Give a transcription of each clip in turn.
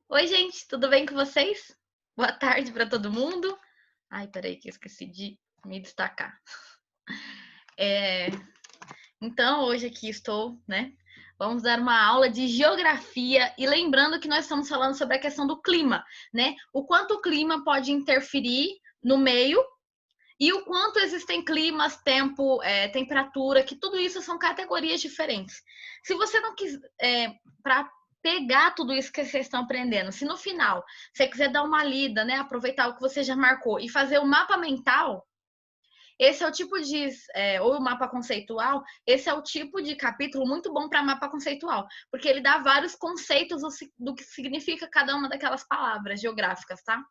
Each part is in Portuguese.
Oi, gente, tudo bem com vocês? Boa tarde para todo mundo. Ai, peraí que eu esqueci de me destacar. É, então, hoje aqui estou, né? Vamos dar uma aula de geografia e lembrando que nós estamos falando sobre a questão do clima, né? O quanto o clima pode interferir no meio e o quanto existem climas, tempo, temperatura, que tudo isso são categorias diferentes. Se você não quiser, para pegar tudo isso que vocês estão aprendendo, se no final você quiser dar uma lida, né, aproveitar o que você já marcou e fazer o mapa mental, esse é o tipo de, ou o mapa conceitual, esse é o tipo de capítulo muito bom para mapa conceitual, porque ele dá vários conceitos do que significa cada uma daquelas palavras geográficas, tá?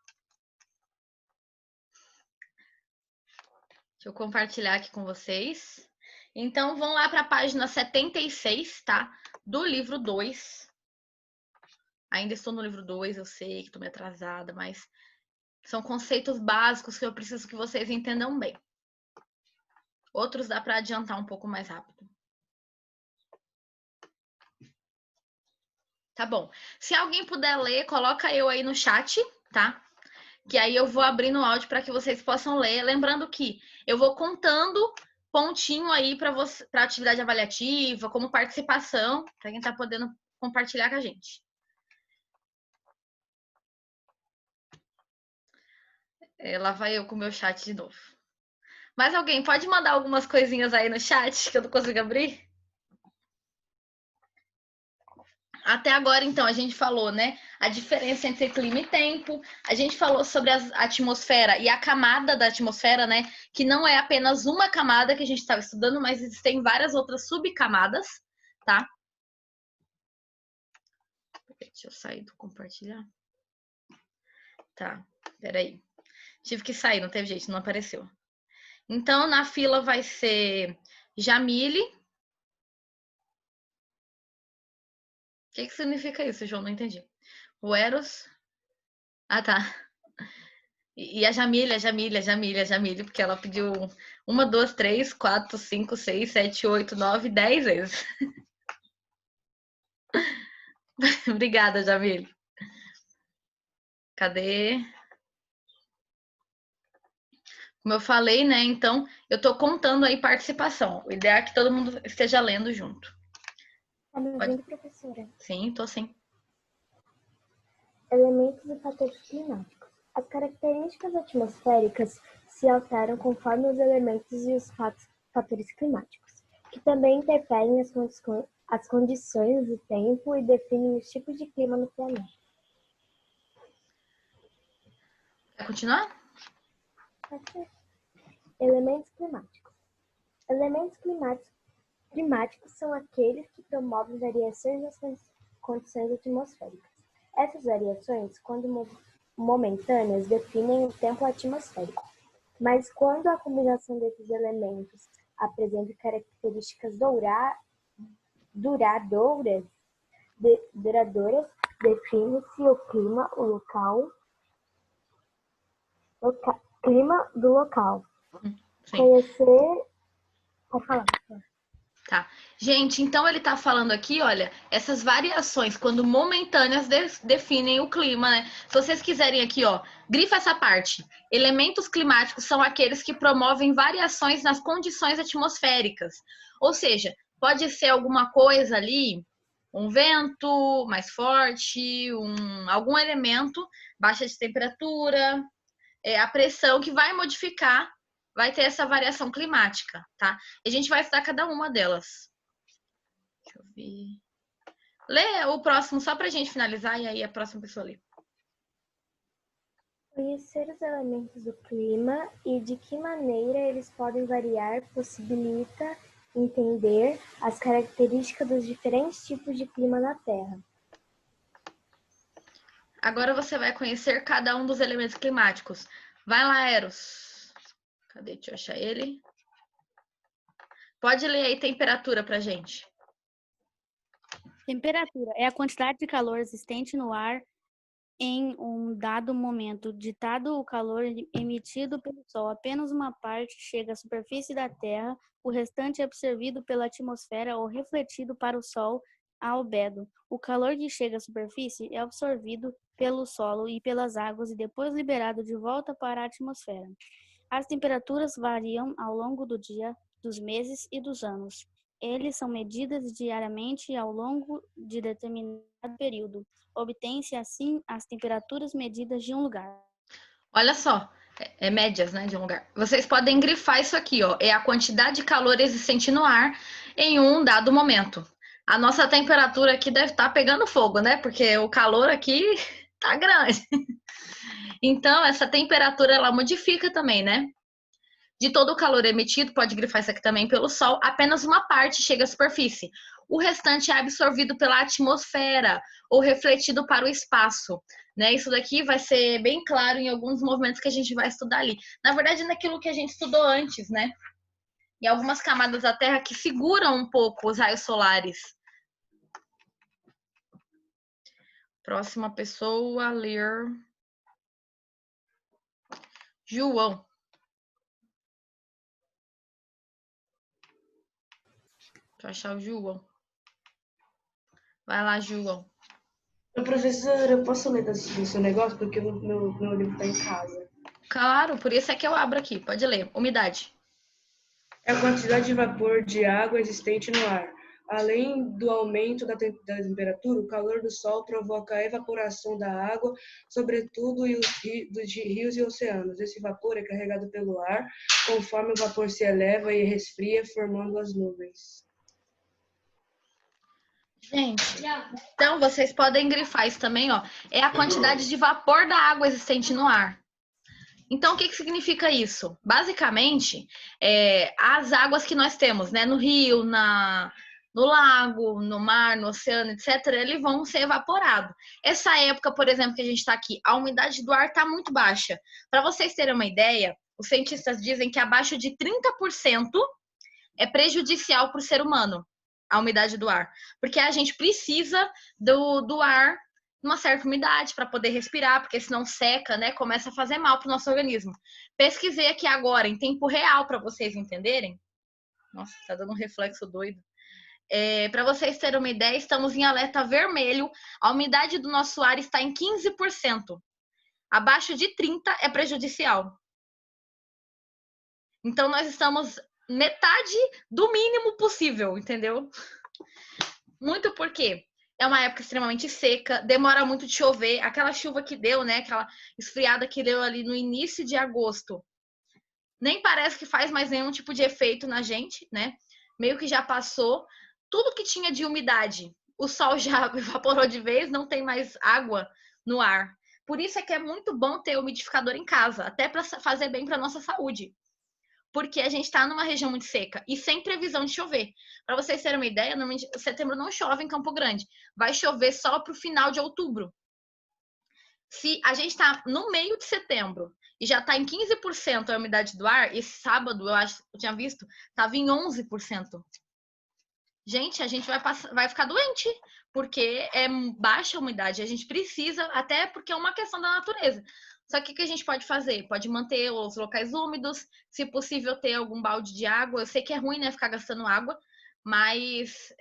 Deixa eu compartilhar aqui com vocês. Então, vão lá para a página 76, tá? Do livro 2. Ainda estou no livro 2, eu sei que estou meio atrasada, mas são conceitos básicos que eu preciso que vocês entendam bem. Outros dá para adiantar um pouco mais rápido. Tá bom. Se alguém puder ler, coloca eu aí no chat, tá? Que aí eu vou abrindo o áudio para que vocês possam ler. Lembrando que eu vou contando pontinho aí para você, para atividade avaliativa, como participação, para quem está podendo compartilhar com a gente. Lá vai eu com o meu chat de novo. Mas alguém pode mandar algumas coisinhas aí no chat que eu não consigo abrir? Até agora, então, a gente falou, né? A diferença entre clima e tempo. A gente falou sobre a atmosfera e a camada da atmosfera, né? Que não é apenas uma camada que a gente estava estudando, mas existem várias outras subcamadas, tá? Deixa eu sair do compartilhar. Tá, peraí. Tive que sair, não teve jeito, não apareceu. Então, na fila vai ser Jamile. O que significa isso, João? Não entendi. O Eros. Ah, tá. E a Jamília, porque ela pediu 1, 2, 3, 4, 5, 6, 7, 8, 9, 10 vezes. Obrigada, Jamília. Cadê? Como eu falei, né? Então, eu tô contando aí participação. O ideal é que todo mundo esteja lendo junto. Tá me ouvindo, professora? Sim, tô sim. Elementos e fatores climáticos. As características atmosféricas se alteram conforme os elementos e os fatores climáticos, que também interferem as condições do tempo e definem os tipos de clima no planeta. Quer continuar? Elementos climáticos. Elementos climáticos são aqueles que promovem variações nas condições atmosféricas. Essas variações, quando momentâneas, definem o tempo atmosférico. Mas quando a combinação desses elementos apresenta características duradouras, define-se o clima, clima do local. Sim. Conhecer. Pode falar. Tá. Gente, então ele tá falando aqui, olha, essas variações, quando momentâneas, definem o clima, né? Se vocês quiserem aqui, ó, grifa essa parte. Elementos climáticos são aqueles que promovem variações nas condições atmosféricas. Ou seja, pode ser alguma coisa ali, um vento mais forte, algum elemento, baixa de temperatura, a pressão que vai modificar, vai ter essa variação climática, tá? E a gente vai estudar cada uma delas. Deixa eu ver. Lê o próximo só pra gente finalizar e aí a próxima pessoa lê. Conhecer os elementos do clima e de que maneira eles podem variar possibilita entender as características dos diferentes tipos de clima na Terra. Agora você vai conhecer cada um dos elementos climáticos. Vai lá, Eros. Cadê? Deixa eu achar ele. Pode ler aí temperatura pra gente. Temperatura é a quantidade de calor existente no ar em um dado momento. Ditado o calor emitido pelo Sol, apenas uma parte chega à superfície da Terra, o restante é absorvido pela atmosfera ou refletido para o Sol albedo. O calor que chega à superfície é absorvido pelo solo e pelas águas e depois liberado de volta para a atmosfera. As temperaturas variam ao longo do dia, dos meses e dos anos. Eles são medidas diariamente ao longo de determinado período. Obtém-se assim as temperaturas medidas de um lugar. Olha só, é médias, né, de um lugar. Vocês podem grifar isso aqui, ó. É a quantidade de calor existente no ar em um dado momento. A nossa temperatura aqui deve estar pegando fogo, né? Porque o calor aqui tá grande. Então, essa temperatura ela modifica também, né? De todo o calor emitido, pode grifar isso aqui também pelo Sol, apenas uma parte chega à superfície. O restante é absorvido pela atmosfera ou refletido para o espaço. Né? Isso daqui vai ser bem claro em alguns movimentos que a gente vai estudar ali. Na verdade, naquilo que a gente estudou antes, né? E algumas camadas da Terra que seguram um pouco os raios solares. Próxima pessoa a ler. João. Deixa eu achar o João. Vai lá, João. Professor, eu posso ler do seu negócio? Porque o meu livro está em casa. Claro, por isso é que eu abro aqui. Pode ler. Umidade. É a quantidade de vapor de água existente no ar. Além do aumento da temperatura, o calor do Sol provoca a evaporação da água, sobretudo de rios e oceanos. Esse vapor é carregado pelo ar, conforme o vapor se eleva e resfria, formando as nuvens. Gente, então vocês podem grifar isso também, ó. É a quantidade de vapor da água existente no ar. Então, o que significa isso? Basicamente, as águas que nós temos, né, no rio, no lago, no mar, no oceano, etc., eles vão ser evaporados. Essa época, por exemplo, que a gente está aqui, a umidade do ar está muito baixa. Para vocês terem uma ideia, os cientistas dizem que abaixo de 30% é prejudicial para o ser humano, a umidade do ar. Porque a gente precisa do ar numa certa umidade para poder respirar, porque senão seca, né? Começa a fazer mal para o nosso organismo. Pesquisei aqui agora, em tempo real, para vocês entenderem. Nossa, tá dando um reflexo doido. Para vocês terem uma ideia, estamos em alerta vermelho. A umidade do nosso ar está em 15%. Abaixo de 30% é prejudicial. Então, nós estamos metade do mínimo possível, entendeu? Muito porque é uma época extremamente seca, demora muito de chover. Aquela chuva que deu, né? Aquela esfriada que deu ali no início de agosto. Nem parece que faz mais nenhum tipo de efeito na gente, né? Meio que já passou. Tudo que tinha de umidade, o sol já evaporou de vez, não tem mais água no ar. Por isso é que é muito bom ter umidificador em casa, até para fazer bem para nossa saúde. Porque a gente está numa região muito seca e sem previsão de chover. Para vocês terem uma ideia, normalmente setembro não chove em Campo Grande. Vai chover só para o final de outubro. Se a gente está no meio de setembro e já está em 15% a umidade do ar, esse sábado, eu tinha visto, estava em 11%. Gente, a gente vai ficar doente, porque é baixa a umidade. A gente precisa, até porque é uma questão da natureza. Só que o que a gente pode fazer? Pode manter os locais úmidos, se possível ter algum balde de água. Eu sei que é ruim, né, ficar gastando água, mas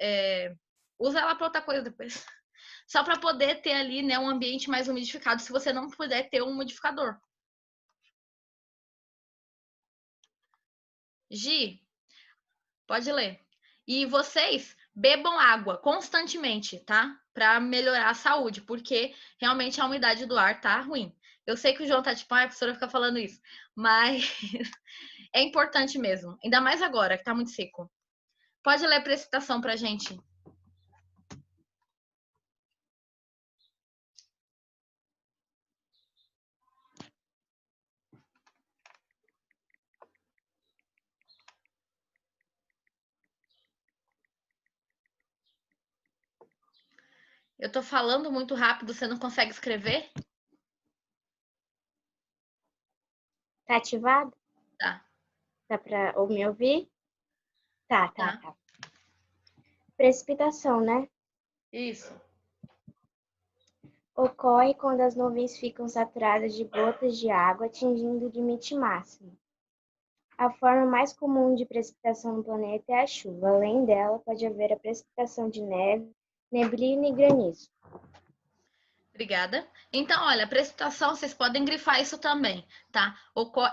usa ela para outra coisa depois. Só para poder ter ali, né, um ambiente mais umidificado, se você não puder ter um umidificador. Gi, pode ler. E vocês bebam água constantemente, tá? Para melhorar a saúde, porque realmente a umidade do ar tá ruim. Eu sei que o João tá tipo, a professora fica falando isso, mas é importante mesmo. Ainda mais agora, que tá muito seco. Pode ler a precipitação pra gente. Eu tô falando muito rápido, você não consegue escrever? Tá ativado? Tá. Dá pra me ouvir? Tá. Tá. Precipitação, né? Isso. Ocorre quando as nuvens ficam saturadas de gotas de água atingindo o limite máximo. A forma mais comum de precipitação no planeta é a chuva. Além dela, pode haver a precipitação de neve neblina e granizo. Obrigada. Então, olha, precipitação, vocês podem grifar isso também, tá?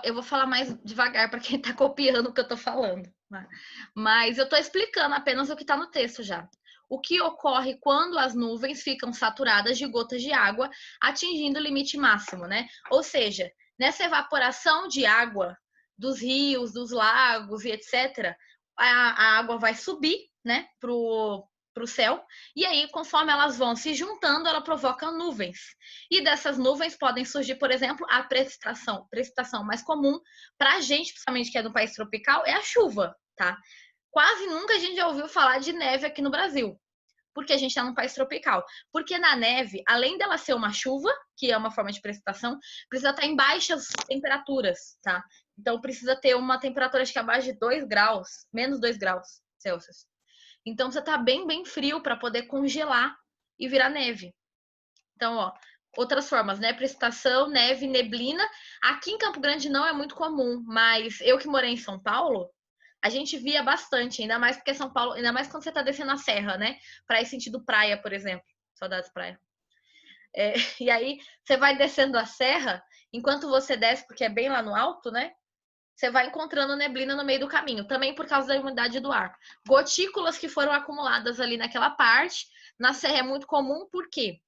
Eu vou falar mais devagar para quem está copiando o que eu estou falando, né? Mas eu estou explicando apenas o que está no texto já. O que ocorre quando as nuvens ficam saturadas de gotas de água, atingindo o limite máximo, né? Ou seja, nessa evaporação de água dos rios, dos lagos e etc., a água vai subir, né, para o céu, e aí, conforme elas vão se juntando, ela provoca nuvens. E dessas nuvens podem surgir, por exemplo, a precipitação. Precipitação mais comum para a gente, principalmente que é no país tropical, é a chuva, tá? Quase nunca a gente já ouviu falar de neve aqui no Brasil, porque a gente está num país tropical. Porque na neve, além dela ser uma chuva, que é uma forma de precipitação, precisa estar em baixas temperaturas, tá? Então precisa ter uma temperatura acho que abaixo de 2 graus, menos 2 graus Celsius. Então precisa estar bem, bem frio para poder congelar e virar neve. Então, ó, outras formas, né? Precipitação, neve, neblina. Aqui em Campo Grande não é muito comum, mas eu que morei em São Paulo, a gente via bastante, ainda mais porque São Paulo, ainda mais quando você tá descendo a serra, né? Pra ir sentido praia, por exemplo. Saudades praia. E aí, você vai descendo a serra, enquanto você desce, porque é bem lá no alto, né? Você vai encontrando neblina no meio do caminho, também por causa da umidade do ar. Gotículas que foram acumuladas ali naquela parte, na serra é muito comum, por quê?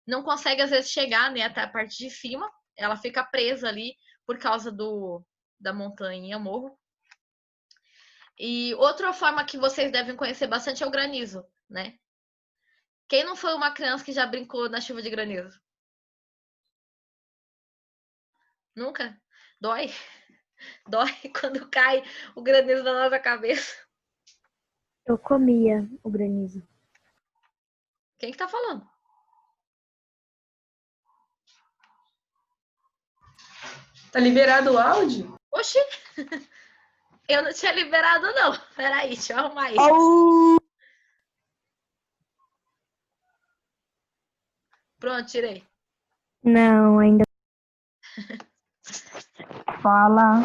Não consegue, às vezes, chegar, né, até a parte de cima, ela fica presa ali por causa da montanha, morro. E outra forma que vocês devem conhecer bastante é o granizo, né? Quem não foi uma criança que já brincou na chuva de granizo? Nunca? Dói? Dói quando cai o granizo na nossa cabeça. Eu comia o granizo. Quem que tá falando? Tá liberado o áudio? Oxi! Eu não tinha liberado, não. Peraí, deixa eu arrumar isso. Pronto, tirei. Não, ainda. Fala.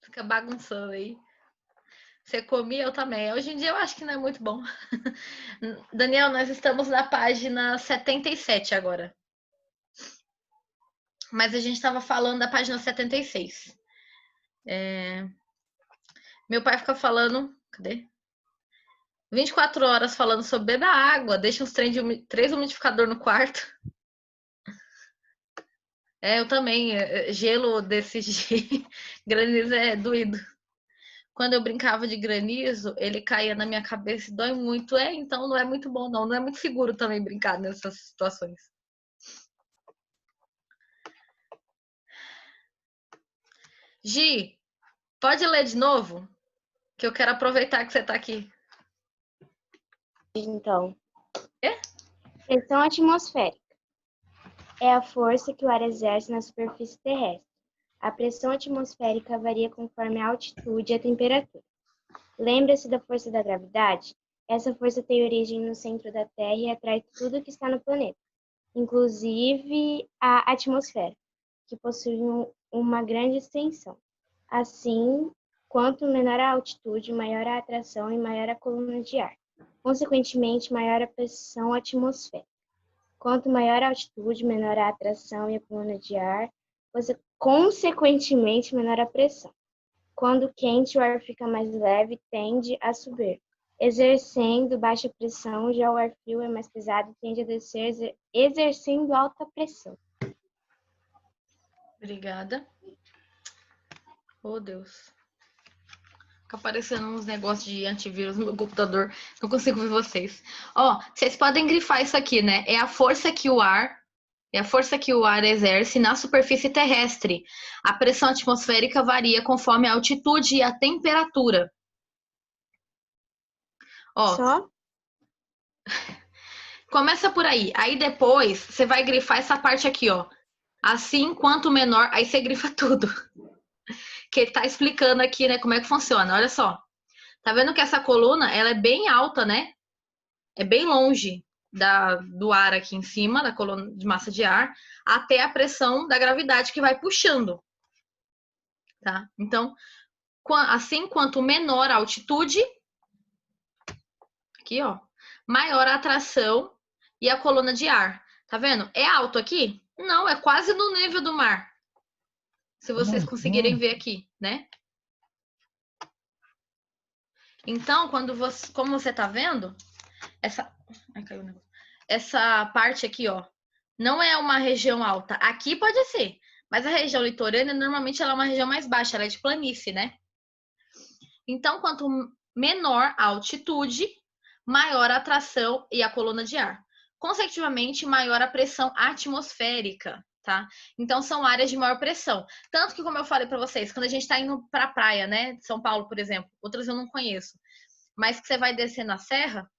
Fica bagunçando aí. Você comia, eu também. Hoje em dia eu acho que não é muito bom. Daniel, nós estamos na página 77 agora. Mas a gente estava falando da página 76. Meu pai fica falando... Cadê? 24 horas falando sobre beber água, deixa uns 3 umidificador no quarto. Eu também. Gelo desse granizo é doído. Quando eu brincava de granizo, ele caía na minha cabeça e dói muito. Então não é muito bom, não. Não é muito seguro também brincar nessas situações. Gi, pode ler de novo? Que eu quero aproveitar que você tá aqui. Então. Pressão atmosférica. É a força que o ar exerce na superfície terrestre. A pressão atmosférica varia conforme a altitude e a temperatura. Lembra-se da força da gravidade? Essa força tem origem no centro da Terra e atrai tudo que está no planeta, inclusive a atmosfera, que possui uma grande extensão. Assim, quanto menor a altitude, maior a atração e maior a coluna de ar. Consequentemente, maior a pressão atmosférica. Quanto maior a altitude, menor a atração e a coluna de ar, consequentemente, menor a pressão. Quando quente, o ar fica mais leve e tende a subir. Exercendo baixa pressão, já o ar frio é mais pesado e tende a descer, exercendo alta pressão. Obrigada. Oh, Deus. Fica aparecendo uns negócios de antivírus no meu computador. Não consigo ver vocês. Vocês podem grifar isso aqui, né? É a força que o ar exerce na superfície terrestre. A pressão atmosférica varia conforme a altitude e a temperatura. Só? Começa por aí. Aí depois você vai grifar essa parte aqui, ó. Assim, quanto menor, aí você grifa tudo. Que ele tá explicando aqui, né, como é que funciona. Olha só. Tá vendo que essa coluna, ela é bem alta, né? É bem longe do ar aqui em cima, da coluna de massa de ar, até a pressão da gravidade que vai puxando. Tá? Então, Assim, quanto menor a altitude, aqui, ó, maior a atração e a coluna de ar. Tá vendo? É alto aqui? Não, é quase no nível do mar. Se vocês conseguirem ver aqui, né? Então, como você tá vendo, ai, caiu o negócio. Essa parte aqui, ó, não é uma região alta. Aqui pode ser, mas a região litorânea, normalmente, ela é uma região mais baixa, ela é de planície, né? Então, quanto menor a altitude, maior a atração e a coluna de ar. Consecutivamente, maior a pressão atmosférica, tá? Então, são áreas de maior pressão. Tanto que, como eu falei para vocês, quando a gente está indo para a praia, né, de São Paulo, por exemplo, outras eu não conheço, mas que você vai descer na serra,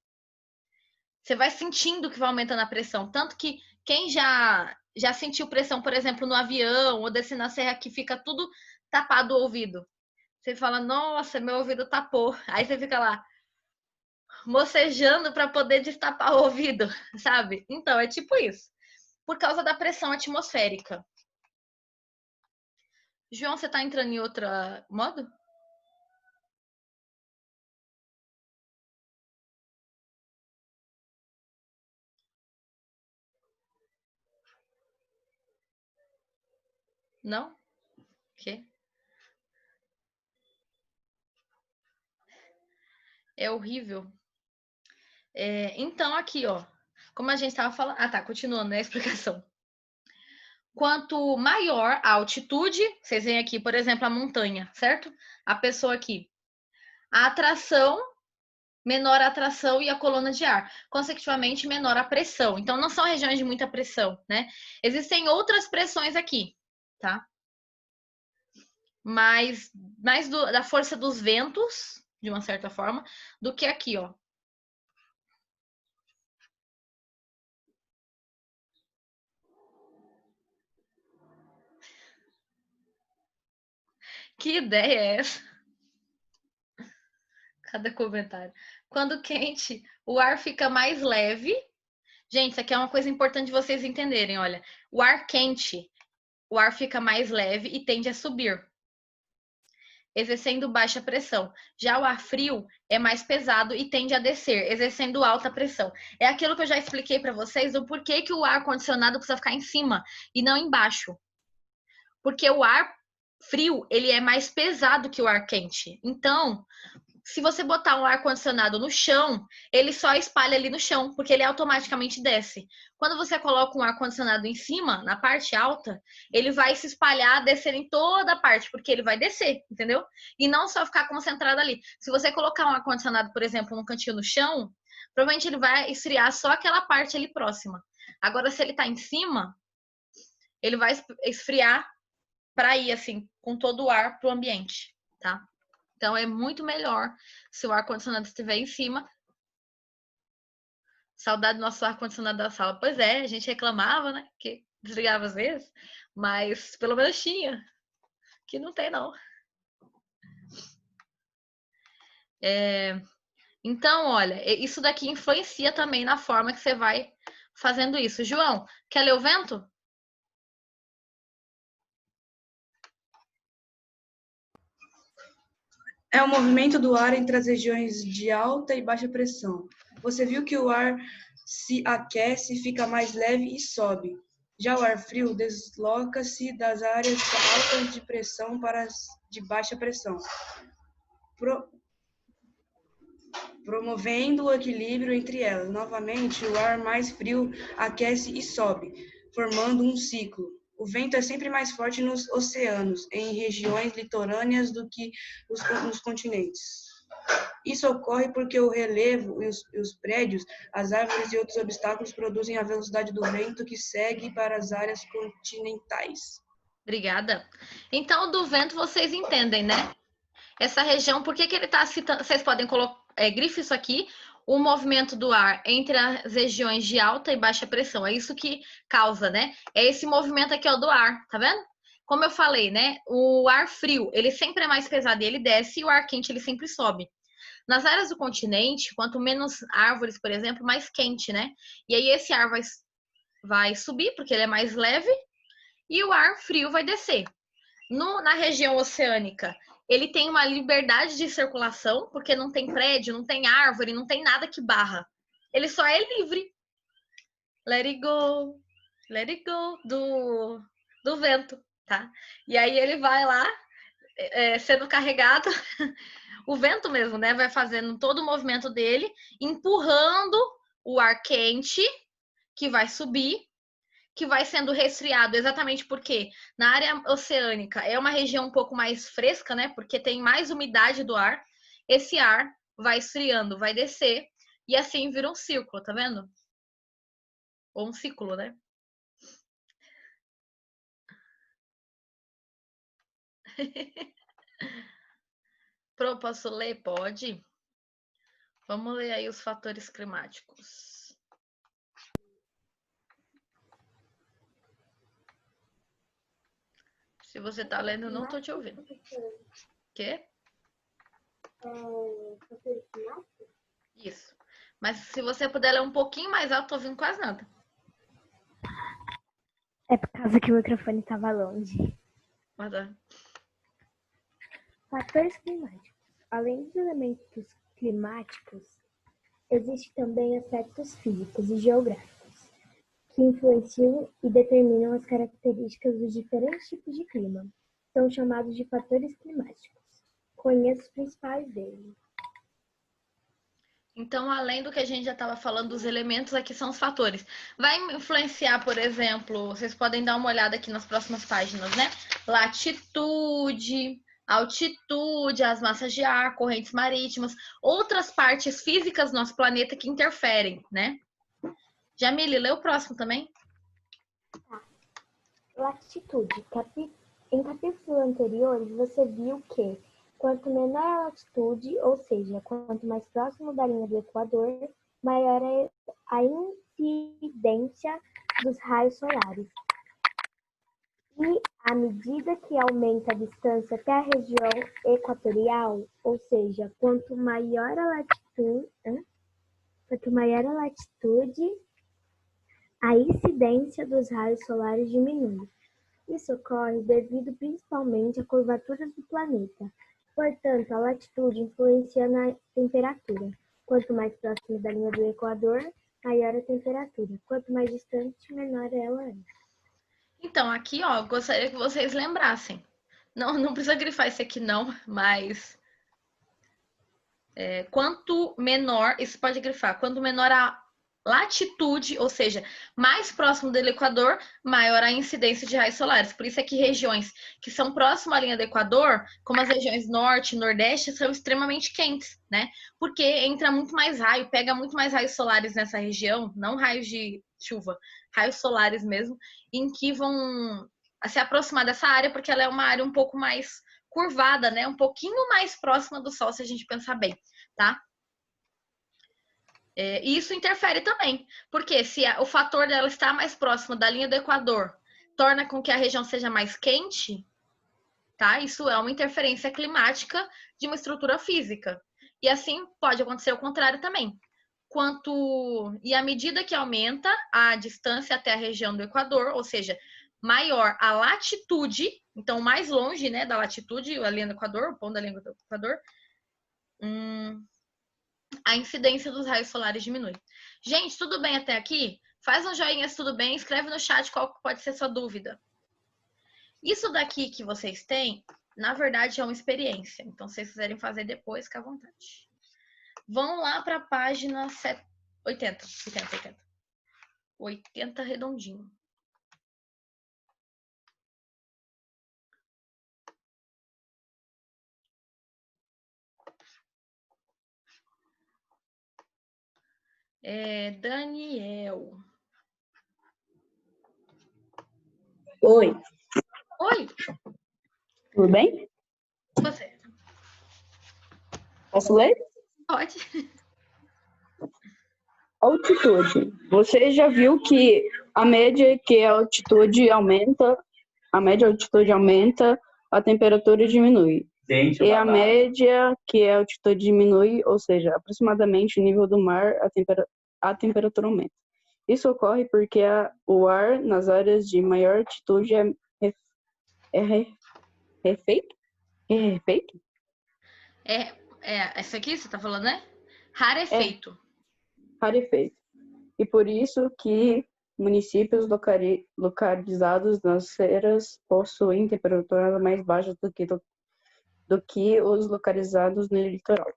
você vai sentindo que vai aumentando a pressão. Tanto que quem já sentiu pressão, por exemplo, no avião ou descer na serra que fica tudo tapado o ouvido. Você fala, nossa, meu ouvido tapou. Aí você fica lá, mocejando para poder destapar o ouvido, sabe? Então, é tipo isso. Por causa da pressão atmosférica. João, você tá entrando em outro modo? Não? Ok. É horrível. Então, aqui, ó. Como a gente estava falando. Ah, tá. Continuando, né? A explicação. Quanto maior a altitude, vocês veem aqui, por exemplo, a montanha, certo? A pessoa aqui. A atração, menor a atração e a coluna de ar. Consecutivamente, menor a pressão. Então, não são regiões de muita pressão, né? Existem outras pressões aqui, tá? Mas mais da força dos ventos, de uma certa forma, do que aqui, ó. Que ideia é essa? Cada comentário. Quando quente, o ar fica mais leve. Gente, isso aqui é uma coisa importante de vocês entenderem, olha. O ar quente, o ar fica mais leve e tende a subir, exercendo baixa pressão. Já o ar frio é mais pesado e tende a descer, exercendo alta pressão. É aquilo que eu já expliquei para vocês, o porquê que o ar condicionado precisa ficar em cima e não embaixo. Porque o ar frio, ele é mais pesado que o ar quente. Então, se você botar um ar-condicionado no chão, ele só espalha ali no chão, porque ele automaticamente desce. Quando você coloca um ar-condicionado em cima, na parte alta, ele vai se espalhar, descer em toda a parte, porque ele vai descer, entendeu? E não só ficar concentrado ali. Se você colocar um ar-condicionado, por exemplo, num cantinho no chão, provavelmente ele vai esfriar só aquela parte ali próxima. Agora, se ele tá em cima, ele vai esfriar para ir, assim, com todo o ar pro ambiente, tá? Então, é muito melhor se o ar-condicionado estiver em cima. Saudade do nosso ar-condicionado da sala. Pois é, a gente reclamava, né? Que desligava às vezes. Mas pelo menos tinha. Que não tem, não. Então, olha, isso daqui influencia também na forma que você vai fazendo isso. João, quer ler o vento? É o movimento do ar entre as regiões de alta e baixa pressão. Você viu que o ar se aquece, fica mais leve e sobe. Já o ar frio desloca-se das áreas altas de pressão para as de baixa pressão, promovendo o equilíbrio entre elas. Novamente, o ar mais frio aquece e sobe, formando um ciclo. O vento é sempre mais forte nos oceanos, em regiões litorâneas, do que nos continentes. Isso ocorre porque o relevo e os prédios, as árvores e outros obstáculos produzem a velocidade do vento que segue para as áreas continentais. Obrigada. Então, do vento vocês entendem, né? Essa região, por que ele está citando? Vocês podem colocar, grife isso aqui, o movimento do ar entre as regiões de alta e baixa pressão. É isso que causa, né? É esse movimento aqui, ó, do ar, tá vendo? Como eu falei, né? O ar frio, ele sempre é mais pesado e ele desce, e o ar quente, ele sempre sobe. Nas áreas do continente, quanto menos árvores, por exemplo, mais quente, né? E aí esse ar vai subir, porque ele é mais leve, e o ar frio vai descer. Na região oceânica ele tem uma liberdade de circulação, porque não tem prédio, não tem árvore, não tem nada que barra. Ele só é livre. Let it go do vento, tá? E aí ele vai lá, sendo carregado, o vento mesmo, né? Vai fazendo todo o movimento dele, empurrando o ar quente, que vai subir, que vai sendo resfriado, exatamente porque na área oceânica é uma região um pouco mais fresca, né? Porque tem mais umidade do ar. Esse ar vai esfriando, vai descer, e assim vira um círculo, tá vendo? Ou um ciclo, né? Posso ler? Pode? Vamos ler aí os fatores climáticos. Se você tá lendo, eu não tô te ouvindo. Quê? Fatores climáticos? Isso. Mas se você puder ler um pouquinho mais alto, tô ouvindo quase nada. É por causa que o microfone estava longe. Mas, Fatores climáticos. Além dos elementos climáticos, existem também aspectos físicos e geográficos que influenciam e determinam as características dos diferentes tipos de clima. São chamados de fatores climáticos. Conheça os principais deles. então, além do que a gente já estava falando dos elementos, aqui são os fatores. Vai influenciar, por exemplo, vocês podem dar uma olhada aqui nas próximas páginas, né? Latitude, altitude, as massas de ar, correntes marítimas, outras partes físicas do nosso planeta que interferem, né? Jamile, lê o próximo também. Latitude. Em capítulo anterior, você viu que quanto menor a latitude, ou seja, quanto mais próximo da linha do Equador, maior é a incidência dos raios solares. E à medida que aumenta a distância até a região equatorial, ou seja, quanto maior a latitude, a incidência dos raios solares diminui. Isso ocorre devido principalmente à curvatura do planeta. Portanto, a latitude influencia na temperatura. Quanto mais próximo da linha do Equador, maior a temperatura. Quanto mais distante, menor ela é. Então, aqui, ó, gostaria que vocês lembrassem. Não precisa grifar esse aqui, não, mas quanto menor, isso pode grifar, quanto menor a latitude, ou seja, mais próximo do Equador, maior a incidência de raios solares. Por isso é que regiões que são próximas à linha do Equador, como as regiões norte e nordeste, são extremamente quentes, né? Porque entra muito mais raio, pega muito mais raios solares nessa região, não raios de chuva, raios solares mesmo, em que vão se aproximar dessa área, porque ela é uma área um pouco mais curvada, né? Um pouquinho mais próxima do Sol, se a gente pensar bem, tá? E isso interfere também, porque se o fator dela estar mais próximo da linha do Equador torna com que a região seja mais quente, tá? Isso é uma interferência climática de uma estrutura física. E assim pode acontecer o contrário também. E à medida que aumenta a distância até a região do Equador, ou seja, maior a latitude, então mais longe, né, da latitude, a linha do Equador, o ponto da linha do Equador, a incidência dos raios solares diminui. Gente, tudo bem até aqui? Faz um joinha se tudo bem, escreve no chat qual pode ser sua dúvida. Isso daqui que vocês têm, na verdade, é uma experiência. Então, se vocês quiserem fazer depois, fica à vontade. Vão lá para a página 80 redondinho. Daniel. Oi. Oi. Tudo bem? Você. Posso ler? Pode. Altitude. Você já viu que a média que a altitude aumenta, a temperatura diminui. E a média que a altitude diminui, ou seja, aproximadamente o nível do mar, a temperatura aumenta. Isso ocorre porque o ar nas áreas de maior altitude é rarefeito. Rarefeito? Essa aqui você tá falando, né? Rarefeito. Rarefeito. E por isso que municípios localizados nas serras possuem temperaturas mais baixas do que os localizados no litoral.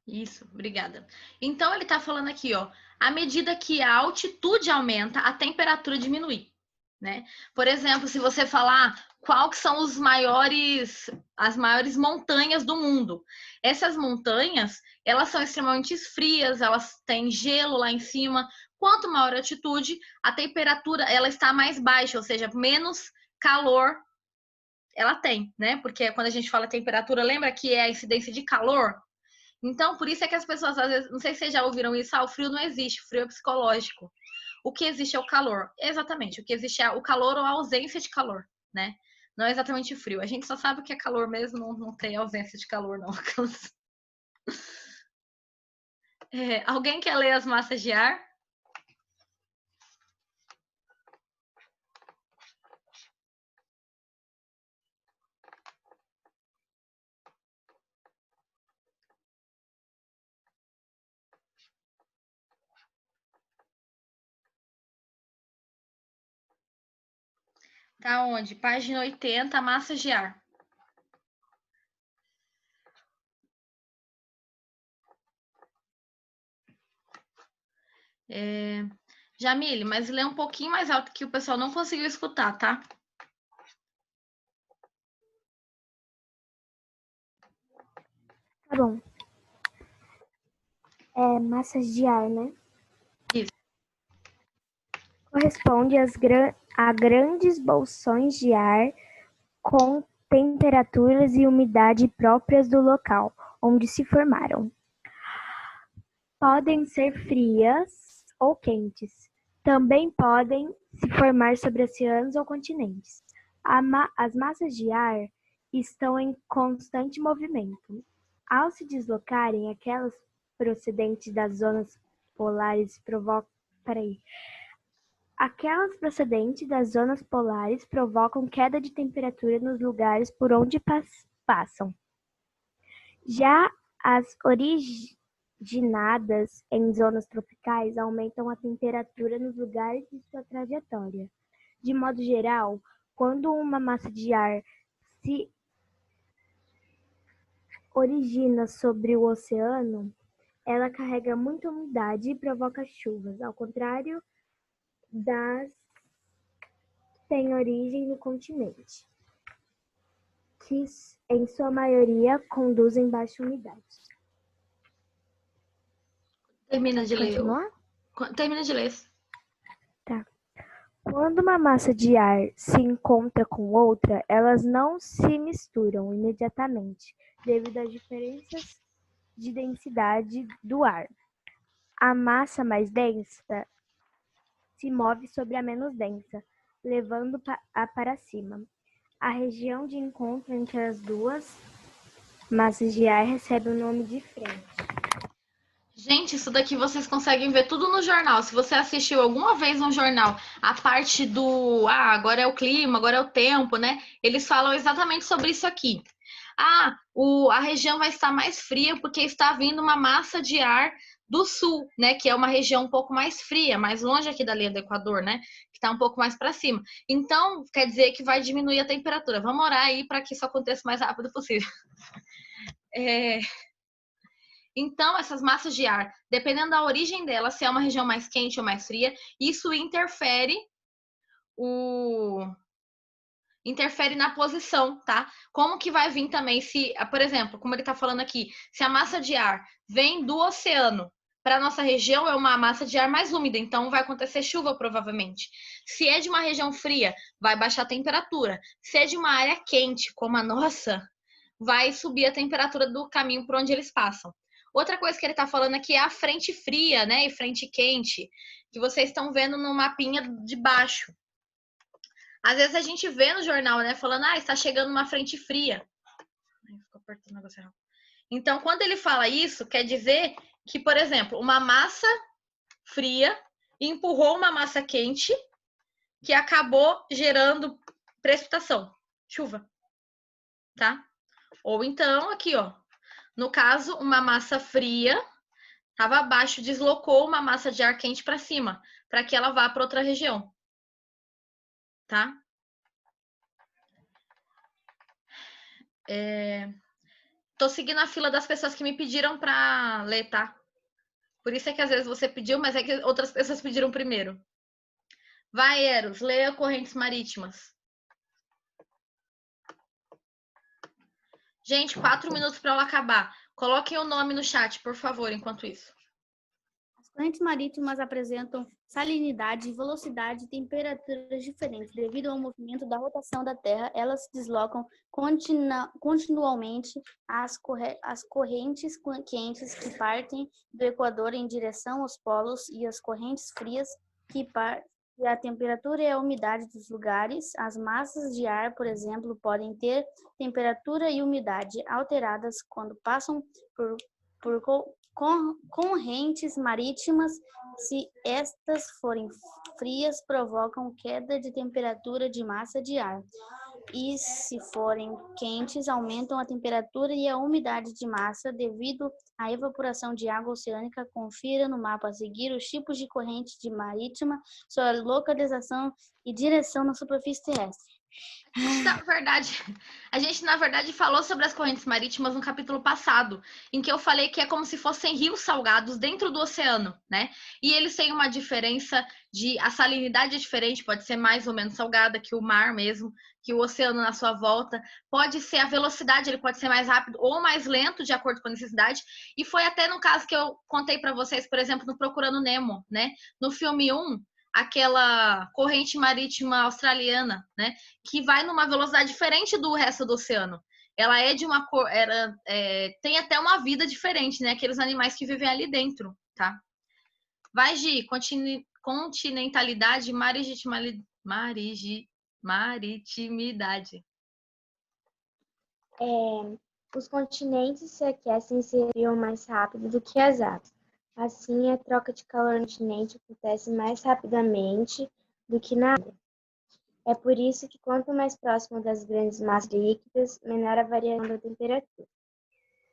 Isso, obrigada. Então ele tá falando aqui, ó, à medida que a altitude aumenta, a temperatura diminui, né? Por exemplo, se você falar qual que são as maiores montanhas do mundo. Essas montanhas, elas são extremamente frias, elas têm gelo lá em cima. Quanto maior a altitude, a temperatura ela está mais baixa, ou seja, menos calor ela tem, né? Porque quando a gente fala temperatura, lembra que é a incidência de calor? Então, por isso é que as pessoas, às vezes, não sei se vocês já ouviram isso, o frio não existe, o frio é psicológico. O que existe é o calor. Exatamente, o que existe é o calor ou a ausência de calor, né? Não é exatamente o frio. A gente só sabe o que é calor mesmo, não tem ausência de calor, não. Alguém quer ler as massas de ar? Tá onde? Página 80, massas de ar. Jamile, mas lê um pouquinho mais alto que o pessoal não conseguiu escutar, tá? Tá bom. Massas de ar, né? Isso. Corresponde a grandes bolsões de ar com temperaturas e umidade próprias do local onde se formaram. Podem ser frias ou quentes. Também podem se formar sobre oceanos ou continentes. As massas de ar estão em constante movimento. Ao se deslocarem, aquelas procedentes das zonas polares provocam queda de temperatura nos lugares por onde passam. Já as originadas em zonas tropicais aumentam a temperatura nos lugares de sua trajetória. De modo geral, quando uma massa de ar se origina sobre o oceano, ela carrega muita umidade e provoca chuvas, ao contrário das que têm origem no continente, que em sua maioria conduzem baixa umidade. Termina de ler. Continuar? Termina de ler. Tá. Quando uma massa de ar se encontra com outra, elas não se misturam imediatamente, devido às diferenças de densidade do ar. A massa mais densa se move sobre a menos densa, levando-a para cima. A região de encontro entre as duas massas de ar recebe um nome diferente. Gente, isso daqui vocês conseguem ver tudo no jornal. Se você assistiu alguma vez no jornal a parte do agora é o clima, agora é o tempo, né? Eles falam exatamente sobre isso aqui. A região vai estar mais fria porque está vindo uma massa de ar do sul, né? Que é uma região um pouco mais fria, mais longe aqui da linha do Equador, né? Que está um pouco mais para cima. Então, quer dizer que vai diminuir a temperatura. Vamos orar aí para que isso aconteça o mais rápido possível. Então, essas massas de ar, dependendo da origem delas, se é uma região mais quente ou mais fria, isso interfere na posição, tá? Como que vai vir também se, por exemplo, como ele tá falando aqui, se a massa de ar vem do oceano para a nossa região, é uma massa de ar mais úmida, então vai acontecer chuva provavelmente. Se é de uma região fria, vai baixar a temperatura. Se é de uma área quente, como a nossa, vai subir a temperatura do caminho por onde eles passam. Outra coisa que ele está falando aqui é a frente fria, né, e frente quente, que vocês estão vendo no mapinha de baixo. Às vezes a gente vê no jornal, né, falando, está chegando uma frente fria. Ficou apertando o negócio errado. Então, quando ele fala isso, quer dizer que, por exemplo, uma massa fria empurrou uma massa quente que acabou gerando precipitação, chuva, tá? Ou então, aqui, ó, no caso, uma massa fria estava abaixo, deslocou uma massa de ar quente para cima, para que ela vá para outra região. Tá? Tô seguindo a fila das pessoas que me pediram para ler, tá? Por isso é que às vezes você pediu, mas é que outras pessoas pediram primeiro. Vai, Eros, leia correntes marítimas. Gente, 4 minutos para ela acabar. Coloquem o nome no chat, por favor, enquanto isso. As correntes marítimas apresentam salinidade, velocidade e temperaturas diferentes. Devido ao movimento da rotação da Terra, elas se deslocam continuamente. As correntes quentes que partem do Equador em direção aos polos e as correntes frias que partem a temperatura e a umidade dos lugares. As massas de ar, por exemplo, podem ter temperatura e umidade alteradas quando passam por correntes marítimas. Se estas forem frias, provocam queda de temperatura de massa de ar. E se forem quentes, aumentam a temperatura e a umidade de massa devido à evaporação de água oceânica. Confira no mapa a seguir os tipos de corrente marítima, sua localização e direção na superfície terrestre. Na verdade, a gente, na verdade, falou sobre as correntes marítimas no capítulo passado, em que eu falei que é como se fossem rios salgados dentro do oceano, né? E eles têm uma diferença a salinidade é diferente, pode ser mais ou menos salgada que o mar mesmo, que o oceano na sua volta. Pode ser a velocidade, ele pode ser mais rápido ou mais lento, de acordo com a necessidade. E foi até no caso que eu contei para vocês, por exemplo, no Procurando Nemo, né? No filme 1, aquela corrente marítima australiana, né, que vai numa velocidade diferente do resto do oceano. Ela é de uma cor, tem até uma vida diferente, né, aqueles animais que vivem ali dentro, tá? Vai, Gi, continentalidade, maritimidade. Os continentes se aquecem e se esfriam mais rápido do que as águas. Assim, a troca de calor no continente acontece mais rapidamente do que na água. É por isso que quanto mais próximo das grandes massas líquidas, menor a variação da temperatura.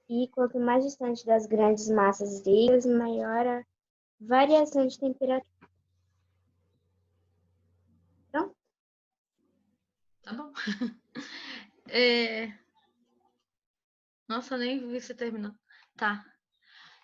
E quanto mais distante das grandes massas líquidas, maior a variação de temperatura. Pronto? Tá bom. Nossa, nem vi se terminou. Tá.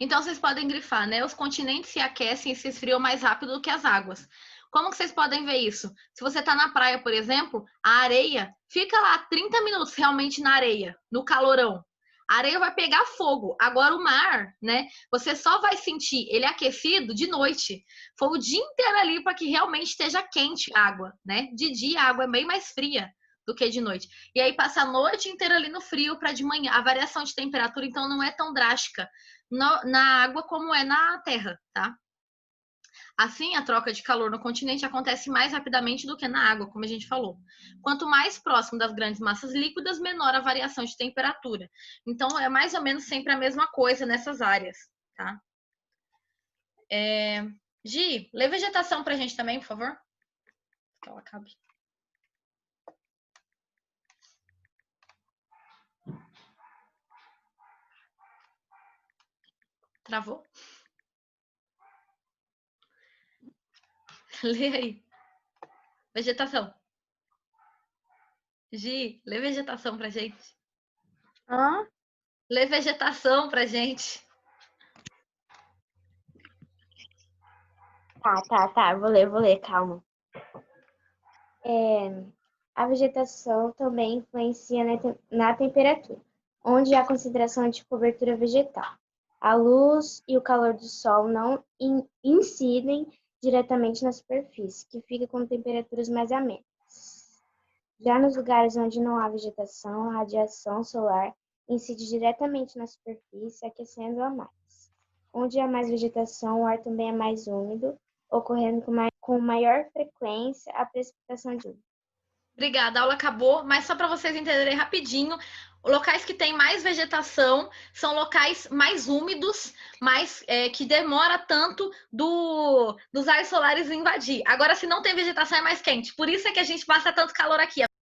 Então, vocês podem grifar, né? Os continentes se aquecem e se esfriam mais rápido do que as águas. Como que vocês podem ver isso? Se você está na praia, por exemplo, a areia fica lá 30 minutos realmente na areia, no calorão. A areia vai pegar fogo. Agora o mar, né? Você só vai sentir ele aquecido de noite. Foi o dia inteiro ali para que realmente esteja quente a água, né? De dia a água é bem mais fria do que de noite. E aí passa a noite inteira ali no frio para de manhã. A variação de temperatura, então, não é tão drástica na água como é na terra, tá? Assim, a troca de calor no continente acontece mais rapidamente do que na água, como a gente falou. Quanto mais próximo das grandes massas líquidas, menor a variação de temperatura. Então, é mais ou menos sempre a mesma coisa nessas áreas, tá? Gi, lê vegetação pra gente também, por favor. Que ela acabe. Travou? Lê aí. Vegetação. Gi, lê vegetação pra gente. Lê vegetação pra gente. Tá. Vou ler, calma. A vegetação também influencia na temperatura, onde há concentração de cobertura vegetal. A luz e o calor do sol não incidem diretamente na superfície, que fica com temperaturas mais amenas. Já nos lugares onde não há vegetação, a radiação solar incide diretamente na superfície, aquecendo-a mais. Onde há mais vegetação, o ar também é mais úmido, ocorrendo com maior frequência a precipitação de úmido. Obrigada, a aula acabou, mas só para vocês entenderem rapidinho, locais que têm mais vegetação são locais mais úmidos, que demora tanto dos raios solares invadir. Agora, se não tem vegetação, é mais quente. Por isso é que a gente passa tanto calor aqui.